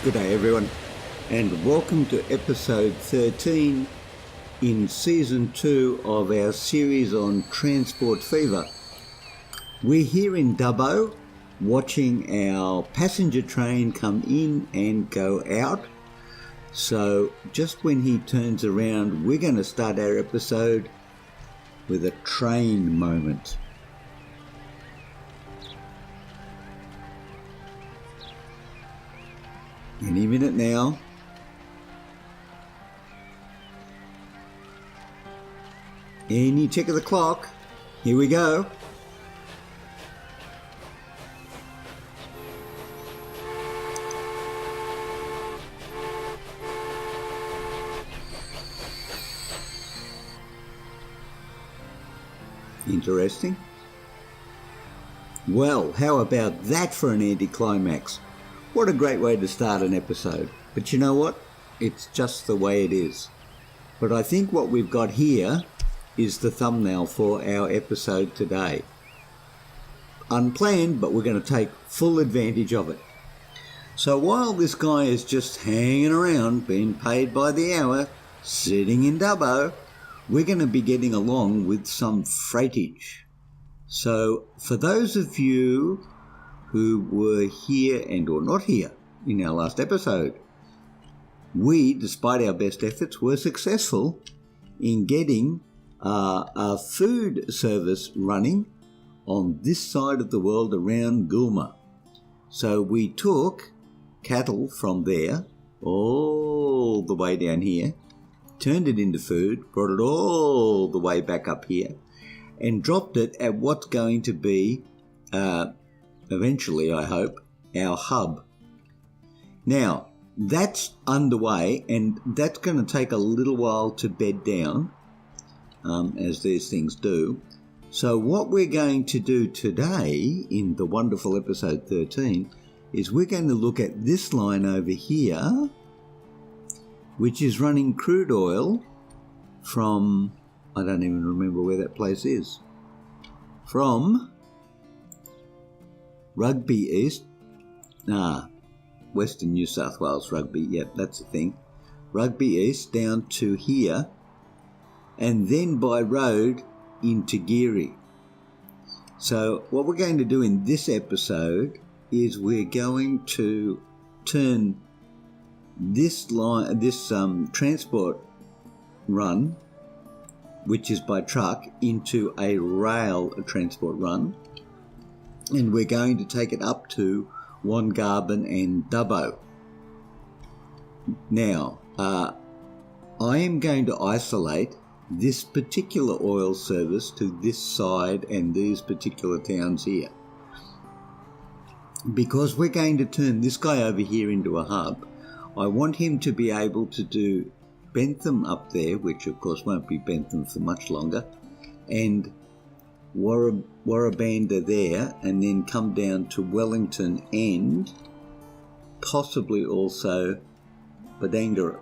Good day everyone, and welcome to episode 13 in season 2 of our series on transport fever. We're here in Dubbo watching our passenger train come in and go out. So just when he turns around, we're going to start our episode with a train moment. Any minute now. Any tick of the clock. Here we go. Interesting. Well, how about that for an anticlimax? What a great way to start an episode. But you know what? It's just the way it is. But I think what we've got here is the thumbnail for our episode today. Unplanned, but we're going to take full advantage of it. So while this guy is just hanging around, being paid by the hour, sitting in Dubbo, we're going to be getting along with some freightage. So for those of you who were here and or not here in our last episode, we, despite our best efforts, were successful in getting a food service running on this side of the world around Geurie. So we took cattle from there all the way down here, turned it into food, brought it all the way back up here, and dropped it at what's going to be eventually, I hope, our hub. Now, that's underway, and that's going to take a little while to bed down, as these things do. So what we're going to do today, in the wonderful episode 13, is we're going to look at this line over here, which is running crude oil from, I don't even remember where that place is, from Rugby East, Western New South Wales Rugby, yep, that's the thing. Rugby East down to here, and then by road into Geurie. So what we're going to do in this episode is we're going to turn this line, this transport run, which is by truck, into a rail transport run. And we're going to take it up to Wongarban and Dubbo. Now, I am going to isolate this particular oil service to this side and these particular towns here, because we're going to turn this guy over here into a hub. I want him to be able to do Bentham up there, which of course won't be Bentham for much longer, and Warrabanda there, and then come down to Wellington and possibly also Badangara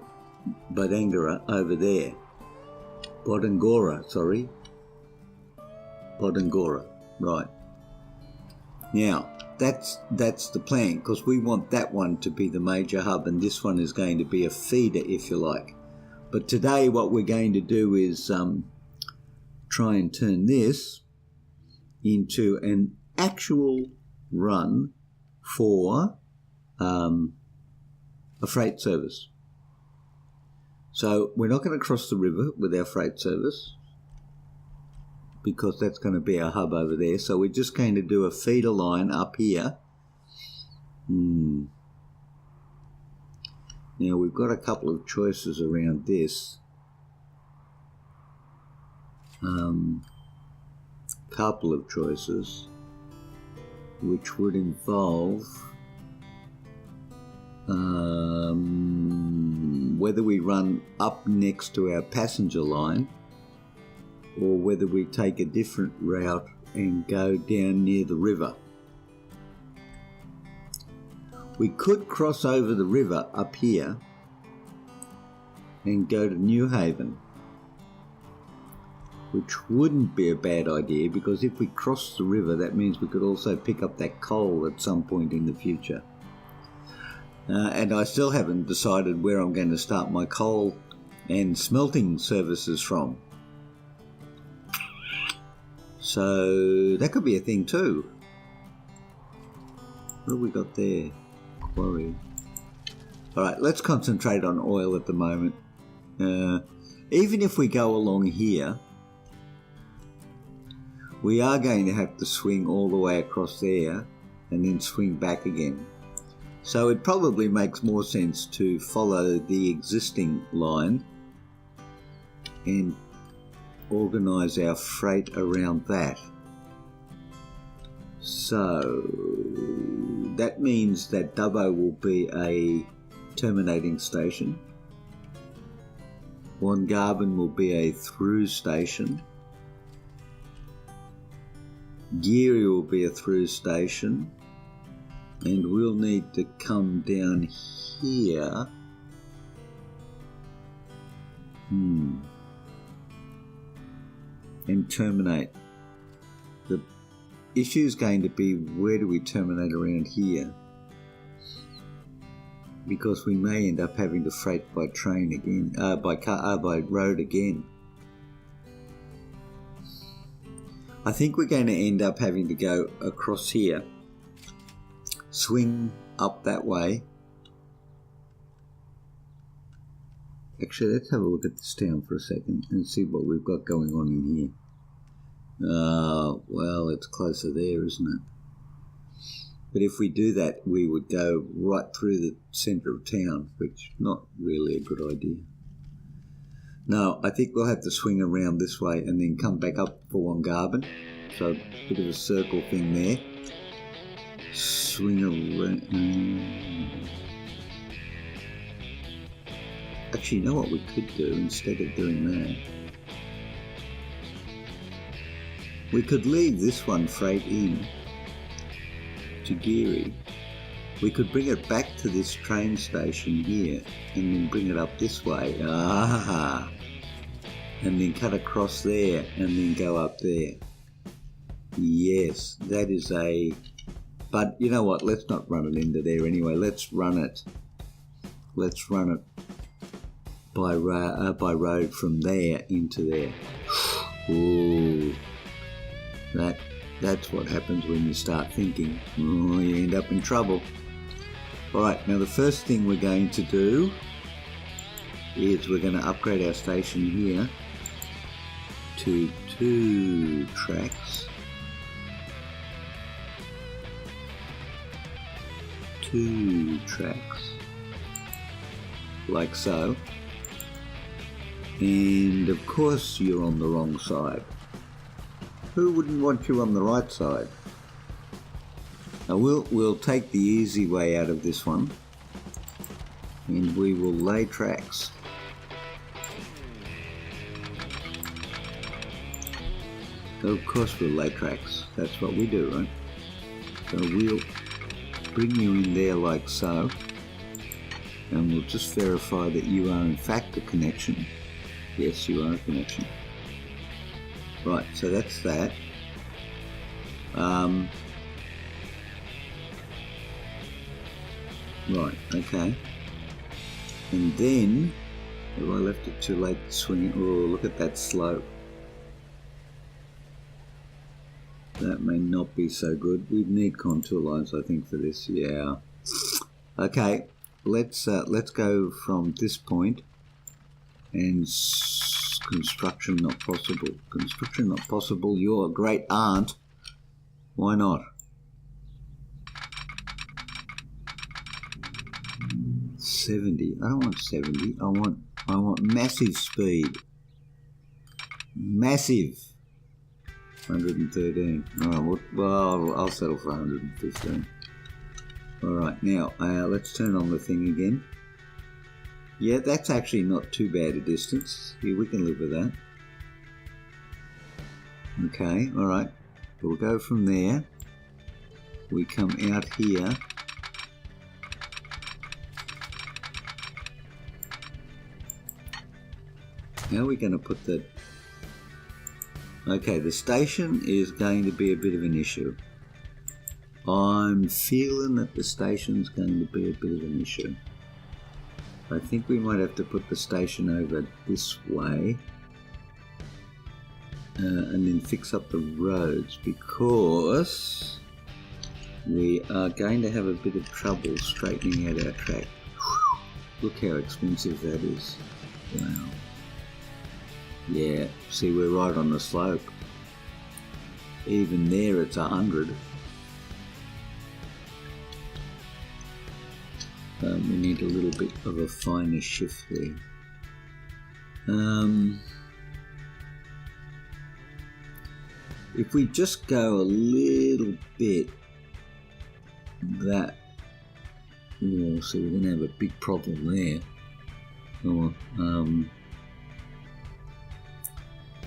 over there. Bodangora, right. Now, that's the plan, because we want that one to be the major hub, and this one is going to be a feeder, if you like. But today what we're going to do is try and turn this into an actual run for a freight service. So we're not going to cross the river with our freight service, because that's going to be our hub over there. So we're just going to do a feeder line up here. Now we've got a couple of choices around this. Couple of choices which would involve whether we run up next to our passenger line or whether we take a different route and go down near the river. We could cross over the river up here and go to New Haven, which wouldn't be a bad idea, because if we cross the river, that means we could also pick up that coal at some point in the future. And I still haven't decided where I'm going to start my coal and smelting services from. So that could be a thing too. What have we got there? Quarry. Alright, let's concentrate on oil at the moment. Even if we go along here, we are going to have to swing all the way across there and then swing back again. So it probably makes more sense to follow the existing line and organise our freight around that. So that means that Dubbo will be a terminating station. Wongarban will be a through station. Geurie will be a through station. And we'll need to come down here. And terminate. The issue is going to be, where do we terminate around here? Because we may end up having to freight by train again, by road again. I think we're going to end up having to go across here, swing up that way. Actually, let's have a look at this town for a second and see what we've got going on in here. Well, it's closer there, isn't it? But if we do that, we would go right through the centre of town, which is not really a good idea. No, I think we'll have to swing around this way and then come back up for Wongarban. So a bit of a circle thing there. Swing around. Actually, you know what we could do instead of doing that? We could leave this one freight in to Geurie. We could bring it back to this train station here and then bring it up this way. And then cut across there and then go up there. Yes, that is a... But you know what? Let's not run it into there anyway. Let's run it by road from there into there. Ooh, that's what happens when you start thinking. Oh, you end up in trouble. All right, now the first thing we're going to do is we're going to upgrade our station here to 2 tracks. 2 tracks, like so. And of course you're on the wrong side. Who wouldn't want you on the right side? Now we'll take the easy way out of this one, and we will lay tracks. Of course we'll lay tracks. That's what we do, right? So we'll bring you in there like so, and we'll just verify that you are in fact a connection. Yes, you are a connection. Right, so that's that. Right, okay. And then, have I left it too late to swing it? Oh, look at that slope. That may not be so good. We need contour lines, I think, for this. Yeah. Okay, let's go from this point. And construction not possible. Construction not possible. You're a great aunt. Why not? 70. I don't want 70. I want massive speed. Massive. 113. Alright, well, I'll settle for 115. Alright, now let's turn on the thing again. Yeah, that's actually not too bad a distance. Yeah, we can live with that. Okay, alright. We'll go from there. We come out here. How are we going to put the... Okay, the station is going to be a bit of an issue. I'm feeling that the station's going to be a bit of an issue. I think we might have to put the station over this way and then fix up the roads, because we are going to have a bit of trouble straightening out our track. Look how expensive that is. Wow. Yeah, see, we're right on the slope. Even there it's 100. We need a little bit of a finer shift there. If we just go a little bit that, oh, so we're going to have a big problem there. Oh,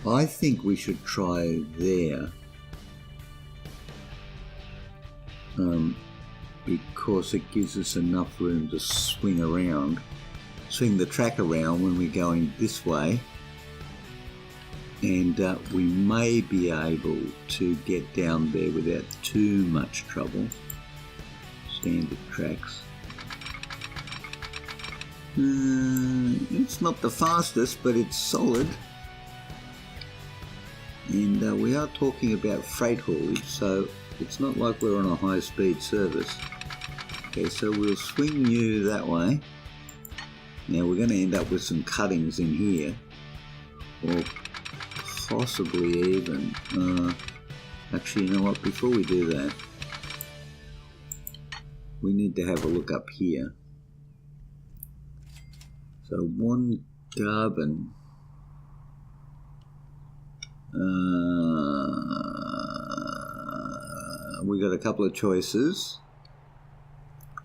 I think we should try there, because it gives us enough room to swing the track around when we're going this way, and we may be able to get down there without too much trouble. Standard tracks. It's not the fastest, but it's solid. And we are talking about freight haulage, so it's not like we're on a high-speed service. Okay, so we'll swing you that way. Now we're going to end up with some cuttings in here, or possibly even, actually, you know what, before we do that, we need to have a look up here. So one carbon, we got a couple of choices.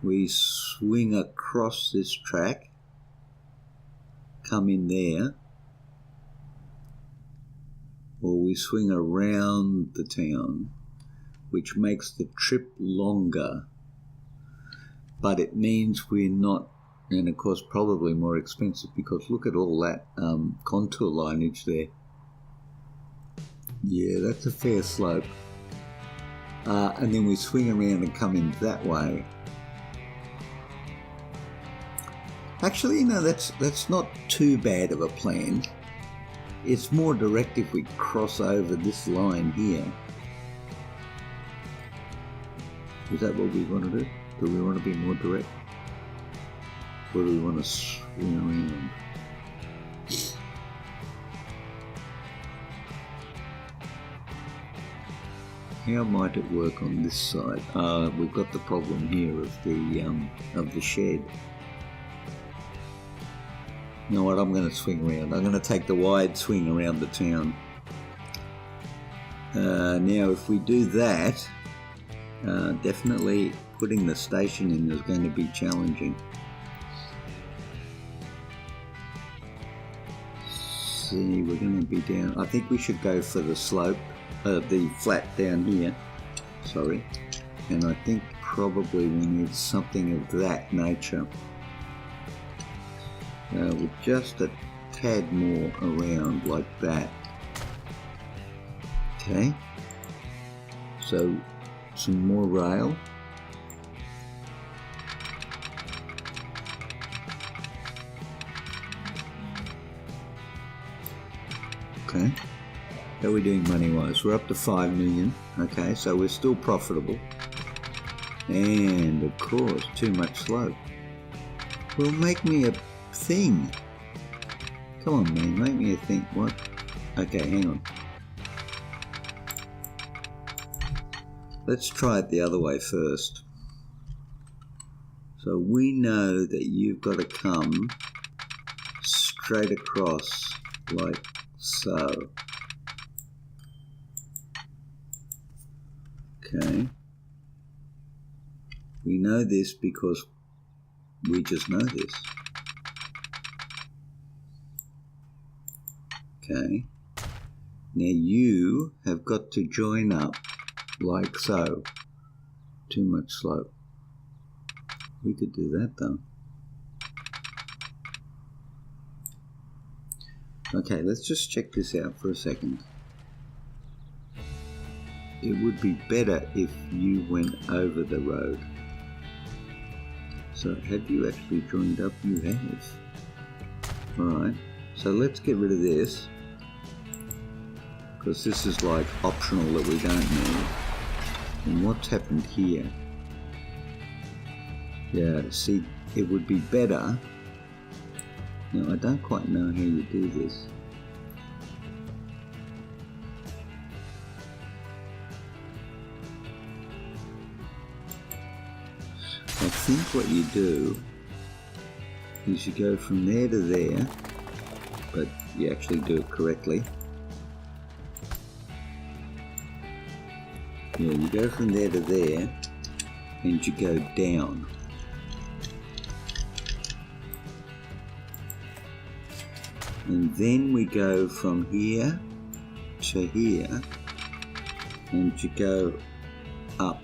We swing across this track, come in there, or we swing around the town, which makes the trip longer, but it means we're not, and of course probably more expensive, because look at all that contour lineage there. Yeah, that's a fair slope. And then we swing around and come in that way. Actually, you know, that's not too bad of a plan. It's more direct if we cross over this line here. Is that what we want to do? Do we want to be more direct? Or do we want to swing around? How might it work on this side? We've got the problem here of the shed. You know what, I'm going to swing around. I'm going to take the wide swing around the town. Now if we do that, definitely putting the station in is going to be challenging. See, we're going to be down. I think we should go for the slope, the flat down here. Sorry. And I think probably we need something of that nature. With just a tad more around like that. Okay. So some more rail. Okay. How are we doing money-wise? We're up to 5 million. Okay, so we're still profitable. And of course, too much slope. Well, make me a thing. Come on, man, make me a thing. What? Okay, hang on. Let's try it the other way first. So we know that you've got to come straight across like so. Okay. We know this because we just know this. Okay. Now you have got to join up like so. Too much slope. We could do that though. Okay, let's just check this out for a second. it would be better if you went over the road. So have you actually joined up? You have. Alright, so let's get rid of this, because this is like optional that we don't need. And what's happened here? Yeah, see, it would be better. Now I don't quite know how you do this. I think what you do is you go from there to there, but you actually do it correctly. Yeah, you go from there to there, and you go down. And then we go from here to here, and you go up.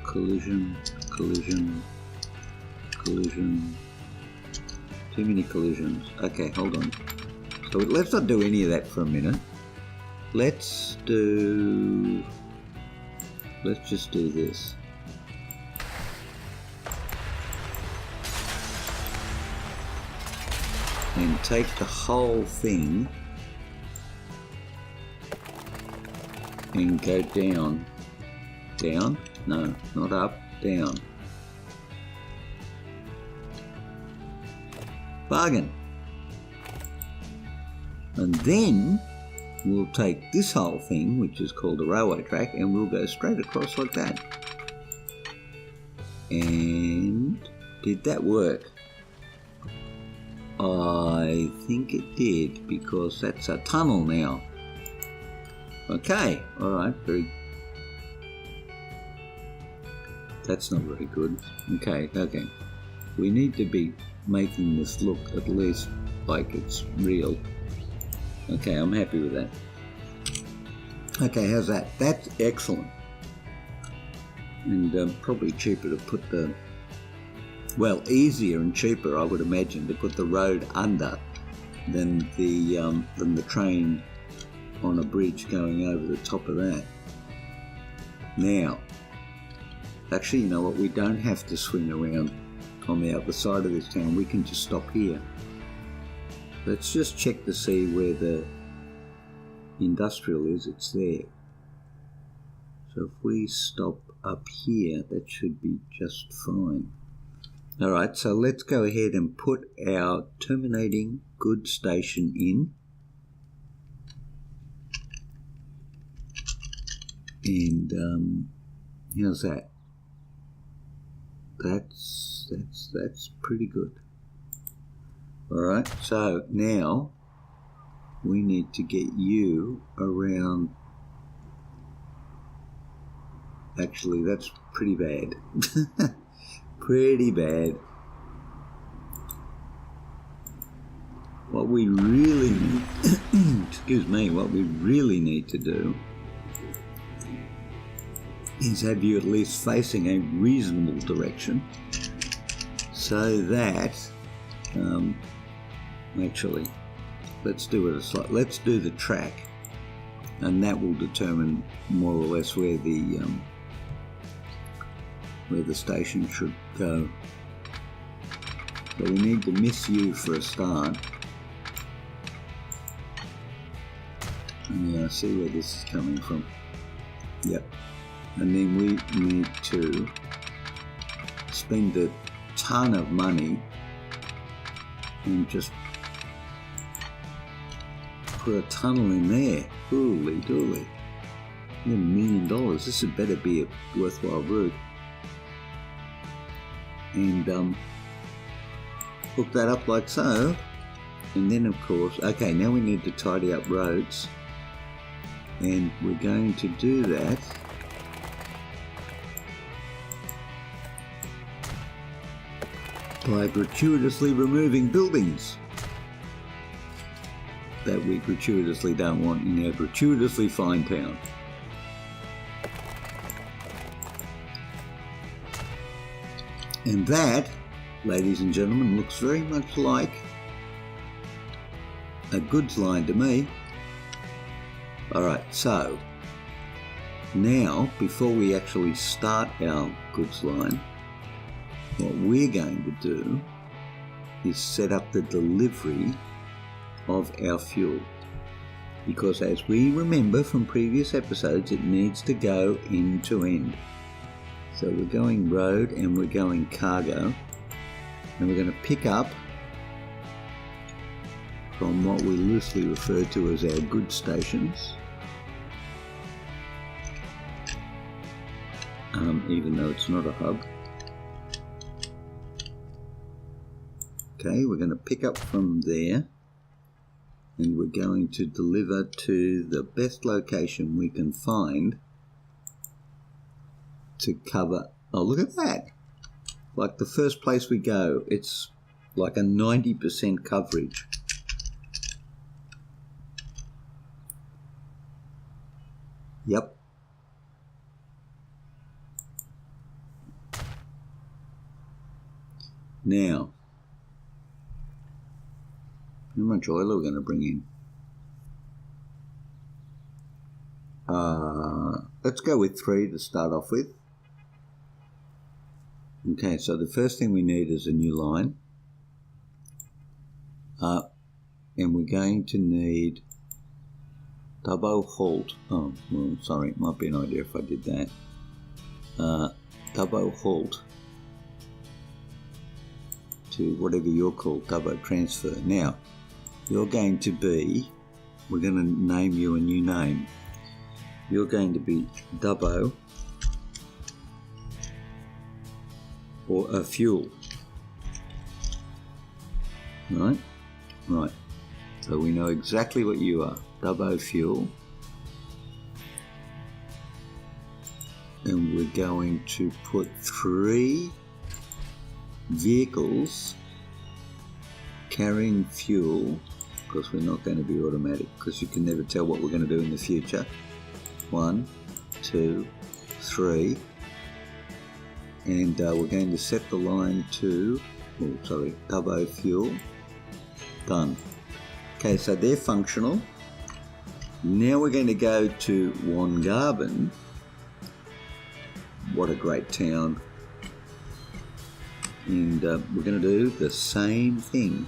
Collision, collision, collision. Too many collisions. Okay, hold on. So let's not do any of that for a minute. Let's just do this. And take the whole thing and go down. Down? No, not up, down. Bargain. And then we'll take this whole thing, which is called a railway track, and we'll go straight across like that. And did that work? I think it did, because that's a tunnel now. Okay, alright, that's not very good. Okay. We need to be making this look at least like it's real. Okay, I'm happy with that. Okay, how's that? That's excellent. And probably cheaper to put the... Well, easier and cheaper, I would imagine, to put the road under than the train on a bridge going over the top of that. Now, actually, you know what? We don't have to swing around on the other side of this town. We can just stop here. Let's just check to see where the industrial is. It's there. So if we stop up here, that should be just fine. Alright, so let's go ahead and put our terminating goods station in. And how's that? That's pretty good. Alright, so now we need to get you around. Actually, that's pretty bad. Pretty bad. What we really need, excuse me, what we really need to do is have you at least facing a reasonable direction, so that actually, let's do it let's do the track, and that will determine more or less where the station should go. So we need to miss you for a start. Yeah, I see where this is coming from. Yep. And then we need to spend a ton of money and just put a tunnel in there. Holy dooly. $1 million. This had better be a worthwhile route. And hook that up like so. And then of course, okay, now we need to tidy up roads. And we're going to do that by gratuitously removing buildings that we gratuitously don't want in our gratuitously fine town. And that, ladies and gentlemen, looks very much like a goods line to me. Alright, so now before we actually start our goods line, what we're going to do is set up the delivery of our fuel, because as we remember from previous episodes, it needs to go end to end. So we're going road and we're going cargo, and we're going to pick up from what we loosely refer to as our goods stations, even though it's not a hub. Okay, we're going to pick up from there, and we're going to deliver to the best location we can find to cover. Oh, look at that! Like the first place we go, it's like a 90% coverage. Yep. Now, how much oil are we going to bring in? Let's go with 3 to start off with. Okay, so the first thing we need is a new line. And we're going to need double halt. Oh, well, sorry, it might be an idea if I did that. Double halt to whatever you're called, double transfer. Now, you're going to be, we're going to name you a new name. You're going to be Dubbo or a fuel. Right? Right. So we know exactly what you are. Dubbo fuel. And we're going to put 3 vehicles carrying fuel, because we're not going to be automatic, because you can never tell what we're going to do in the future. 1, 2, 3, and we're going to set the line to, Dubbo fuel. Done. Okay, so they're functional. Now we're going to go to Wongarben. What a great town. And we're going to do the same thing.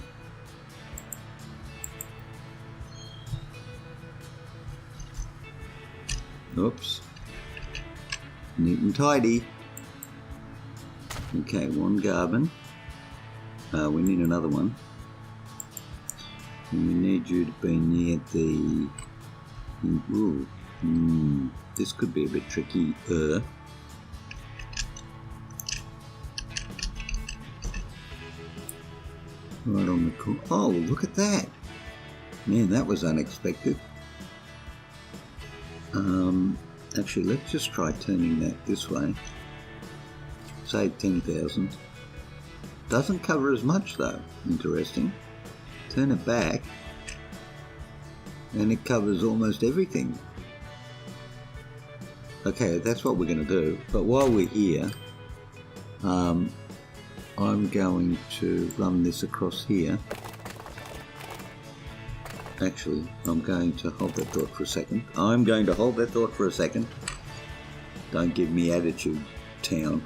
Oops. Neat and tidy. Okay, Wongarben. We need another one. And we need you to be near the... Ooh. This could be a bit tricky. Right on the corner. Oh, look at that. Man, that was unexpected. Actually, let's just try turning that this way. Say 10,000. Doesn't cover as much though. Interesting. Turn it back, and it covers almost everything. Okay, that's what we're going to do. But while we're here, I'm going to run this across here. Actually, I'm going to hold that thought for a second. Don't give me attitude, town.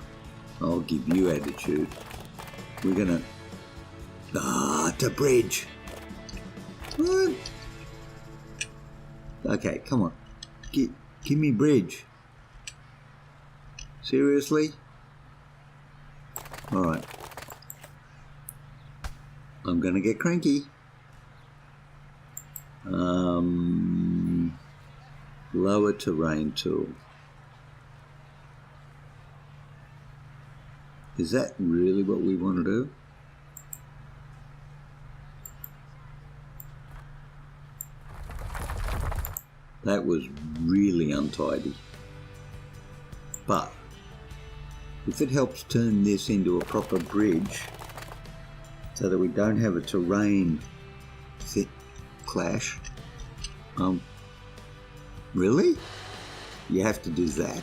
I'll give you attitude. We're going to... it's a bridge. What? Okay, come on. Give me bridge. Seriously? Alright. I'm gonna get cranky. Lower terrain tool. Is that really what we want to do? That was really untidy. But if it helps turn this into a proper bridge so that we don't have a terrain clash, really? You have to do that?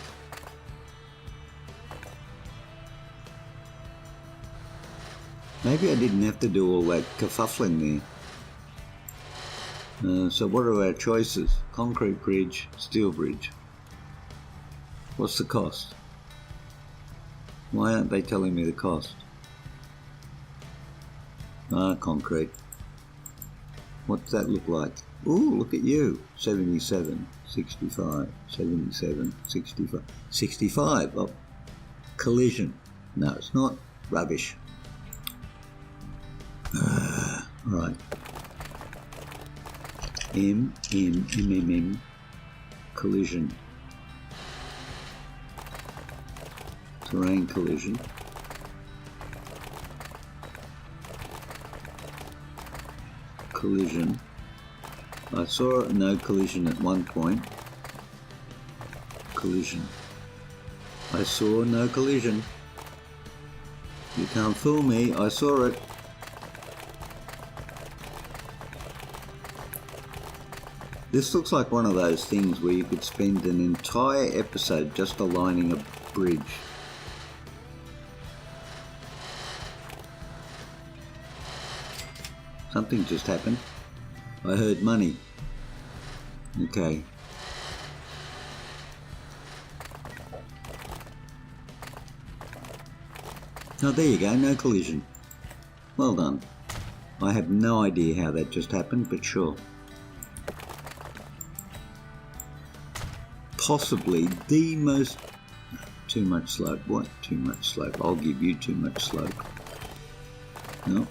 Maybe I didn't have to do all that kerfuffling So what are our choices? Concrete bridge, steel bridge. What's the cost? Why aren't they telling me the cost? Concrete. What's that look like? Ooh, look at you. 77, 65, 77, 65. 65. Oh, collision. No, it's not. Rubbish. Right. M, collision. Terrain collision. Collision. I saw no collision at one point. Collision. I saw no collision. You can't fool me, I saw it. This looks like one of those things where you could spend an entire episode just aligning a bridge. Something just happened. I heard money. Okay. Oh, there you go, no collision. Well done. I have no idea how that just happened, but sure. Possibly the most... Too much slope. What? Too much slope. I'll give you too much slope. No.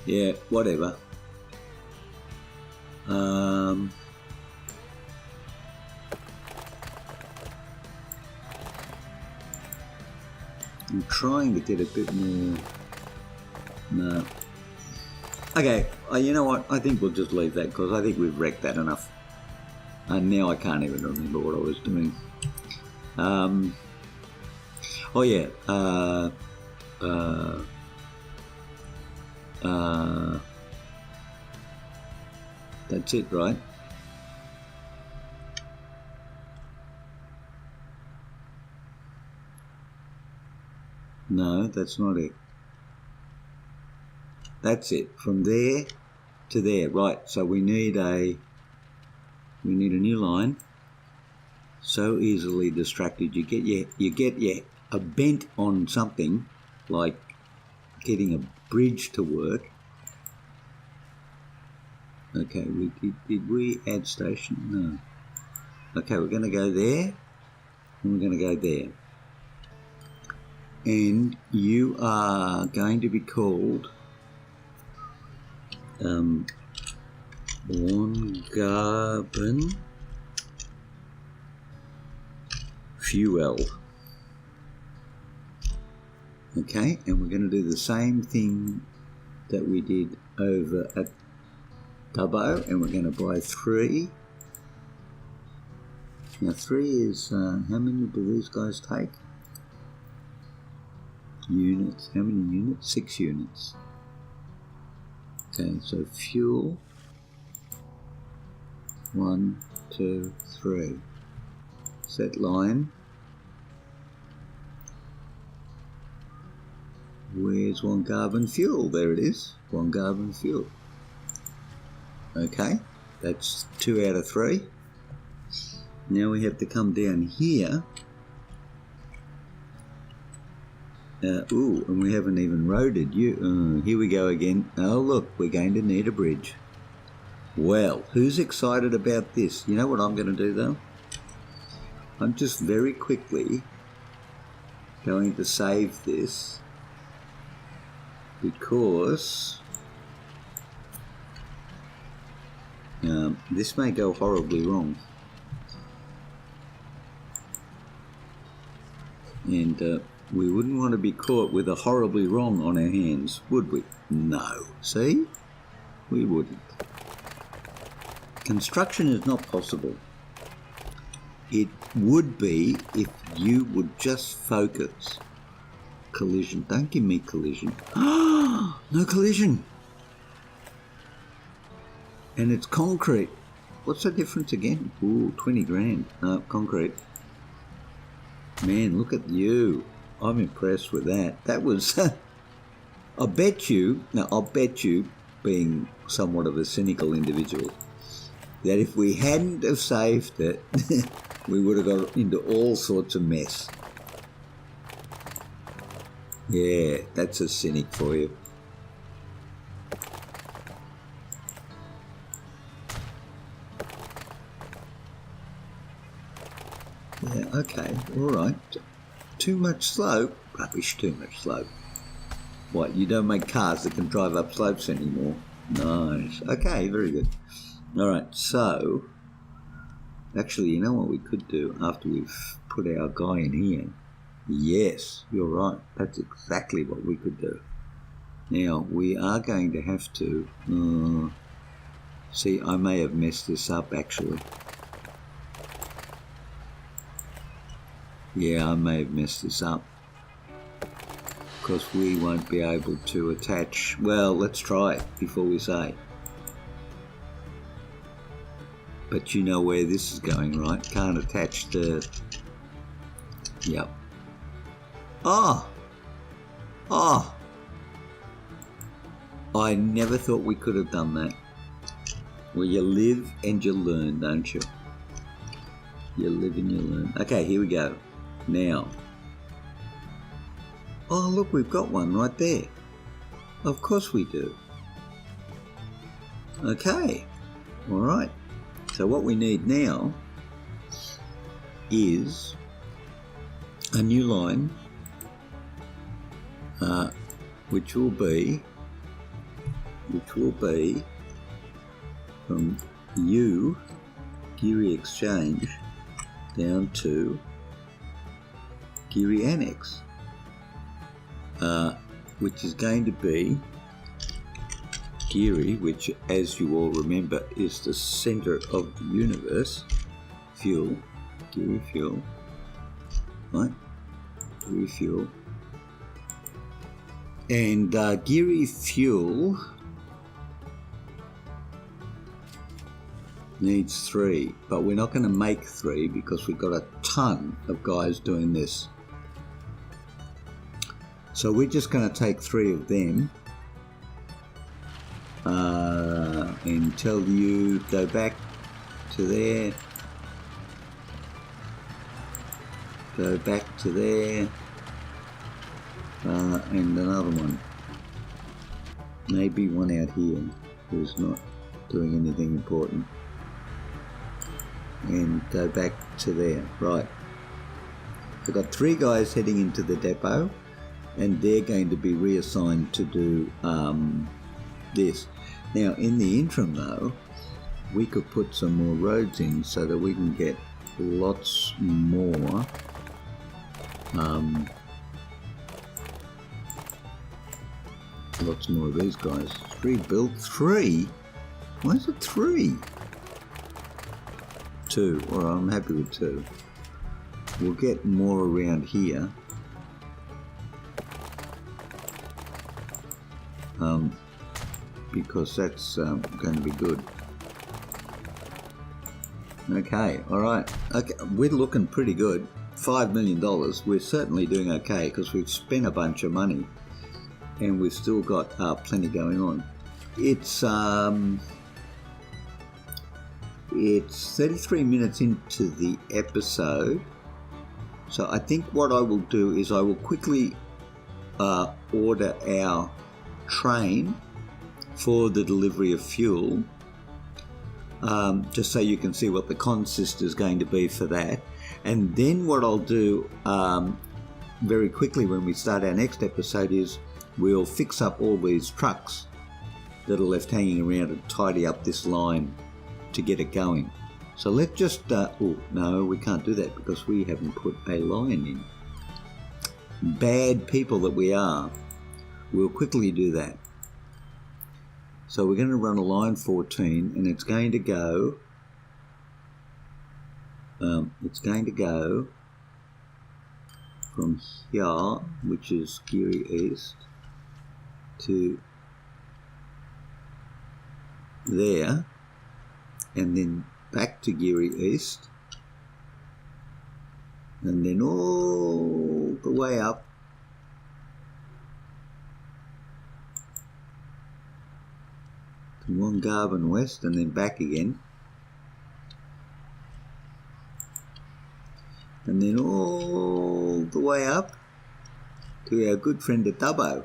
Yeah, whatever. I'm trying to get a bit more... No. Okay, you know what? I think we'll just leave that because I think we've wrecked that enough. And now I can't even remember what I was doing. Oh yeah. That's it, right? No, that's not it. That's it. From there to there, right? So we need a new line. So easily distracted. You get a bent on something like getting a bridge to work. Okay, did we add station? No. Okay, we're going to go there, and we're going to go there. And you are going to be called Borngarben Fuel. Okay, and we're going to do the same thing that we did over at Dubbo, and we're going to buy 3. Now 3 is, how many do these guys take? Units, how many units? 6 units. Okay, so fuel, 1, 2, 3. Set line. Where's Borngarben Fuel? There it is, Borngarben Fuel. Okay, that's 2 out of 3. Now we have to come down here. Ooh, and we haven't even roaded you. Here we go again. Oh look, we're going to need a bridge. Well, who's excited about this? You know what I'm going to do though? I'm just very quickly going to save this because this may go horribly wrong. And we wouldn't want to be caught with a horribly wrong on our hands, would we? No. See? We wouldn't. Construction is not possible. It would be if you would just focus. Collision. Don't give me collision. No collision. And it's concrete. What's the difference again? Ooh, 20 grand. No, concrete. Man, look at you. I'm impressed with that. That was, I'll bet you, being somewhat of a cynical individual, that if we hadn't have saved it, we would have got into all sorts of mess. Yeah, that's a cynic for you. Yeah, okay, all right. Too much slope? Rubbish, too much slope. What, you don't make cars that can drive up slopes anymore? Nice. Okay, very good. All right, so, actually, you know what we could do after we've put our guy in here? Yes, you're right. That's exactly what we could do. Now, we are going to have to... see, I may have messed this up, actually. Yeah, I may have messed this up. Because we won't be able to attach... Well, let's try it before we say. But you know where this is going, right? Can't attach the... Yep. Oh! Oh! I never thought we could have done that. Well, you live and you learn, don't you? You live and you learn. Okay, here we go. Now. Oh, look, we've got one right there. Of course we do. Okay. All right. So what we need now is a new line, which will be from Geurie Exchange down to Geurie Annex, which is going to be Geurie, which, as you all remember, is the centre of the universe. Fuel, Geurie fuel, right? Geurie fuel, and Geurie fuel needs 3, but we're not going to make 3 because we've got a ton of guys doing this. So we're just going to take 3 of them and tell you go back to there, go back to there, and another one, maybe one out here who's not doing anything important, and go back to there. Right, I've got 3 guys heading into the depot, and they're going to be reassigned to do this. Now, in the interim though, we could put some more roads in so that we can get lots more of these guys. 3 built. 3? Why is it 3? 2. All right, I'm happy with 2. We'll get more around here. Because that's going to be good. Okay, all right. Okay, we're looking pretty good. $5 million. We're certainly doing okay because we've spent a bunch of money, and we've still got plenty going on. It's 33 minutes into the episode, so I think what I will do is I will quickly order our train for the delivery of fuel, just so you can see what the consist is going to be for that. And then what I'll do very quickly when we start our next episode is we'll fix up all these trucks that are left hanging around and tidy up this line to get it going. So let's just, oh no, we can't do that because we haven't put a line in. Bad people that we are. We'll quickly do that. So we're going to run a line 14, and it's going to go from here, which is Geurie East, to there, and then back to Geurie East, and then all the way up to Wongarban West, and then back again, and then all the way up to our good friend at Dubbo,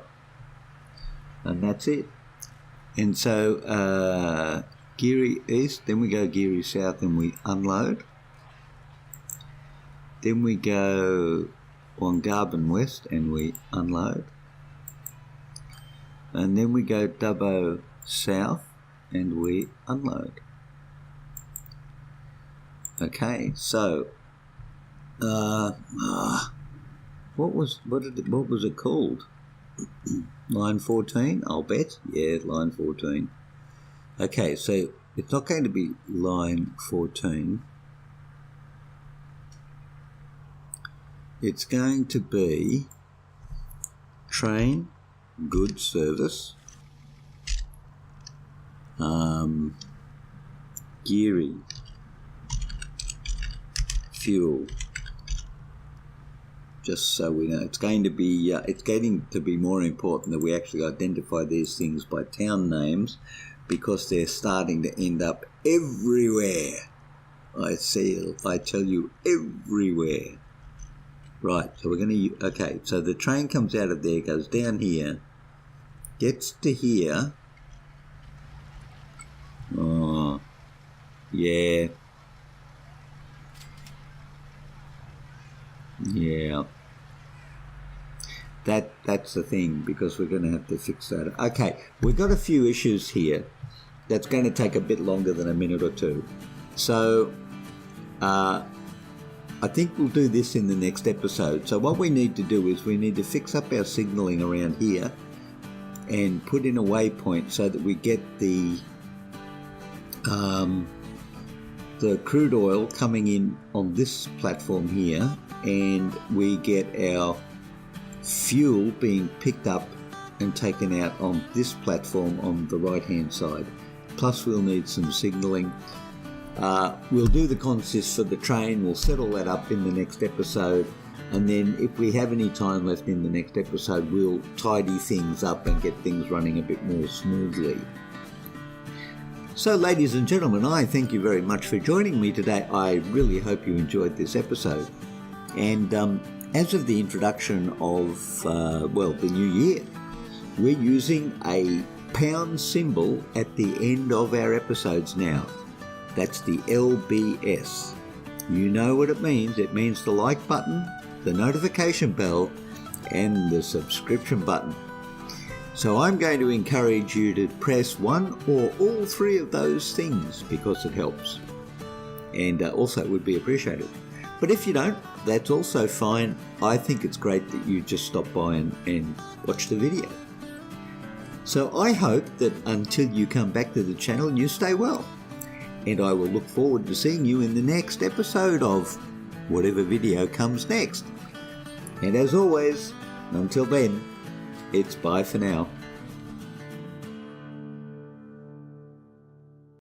and that's it. And so Geurie East, then we go Geurie South and we unload, then we go Wongarban West and we unload, and then we go Dubbo South and we unload. Okay, so what was it called? Line 14, I'll bet. Yeah, line 14. Okay, so it's not going to be line 14. It's going to be train, good service, Geurie, fuel. Just so we know, it's getting to be more important that we actually identify these things by town names, because they're starting to end up everywhere. I tell you, everywhere. Right, so we're going to, okay, so the train comes out of there, goes down here, gets to here. Oh, yeah. Yeah. That's the thing, because we're going to have to fix that. Okay, we've got a few issues here that's going to take a bit longer than a minute or two. So I think we'll do this in the next episode. So what we need to do is we need to fix up our signalling around here and put in a waypoint so that we get the crude oil coming in on this platform here, and we get our fuel being picked up and taken out on this platform on the right hand side. Plus we'll need some signalling. We'll do the consist for the train, we'll settle that up in the next episode, and then if we have any time left in the next episode, we'll tidy things up and get things running a bit more smoothly. So ladies and gentlemen, I thank you very much for joining me today. I really hope you enjoyed this episode. And as of the introduction of, the new year, we're using a pound symbol at the end of our episodes now. That's the LBS. You know what it means. It means the like button, the notification bell, and the subscription button. So I'm going to encourage you to press one or all three of those things, because it helps. And also it would be appreciated. But if you don't, that's also fine. I think it's great that you just stop by and watch the video. So I hope that until you come back to the channel, you stay well. And I will look forward to seeing you in the next episode of whatever video comes next. And as always, until then, it's bye for now.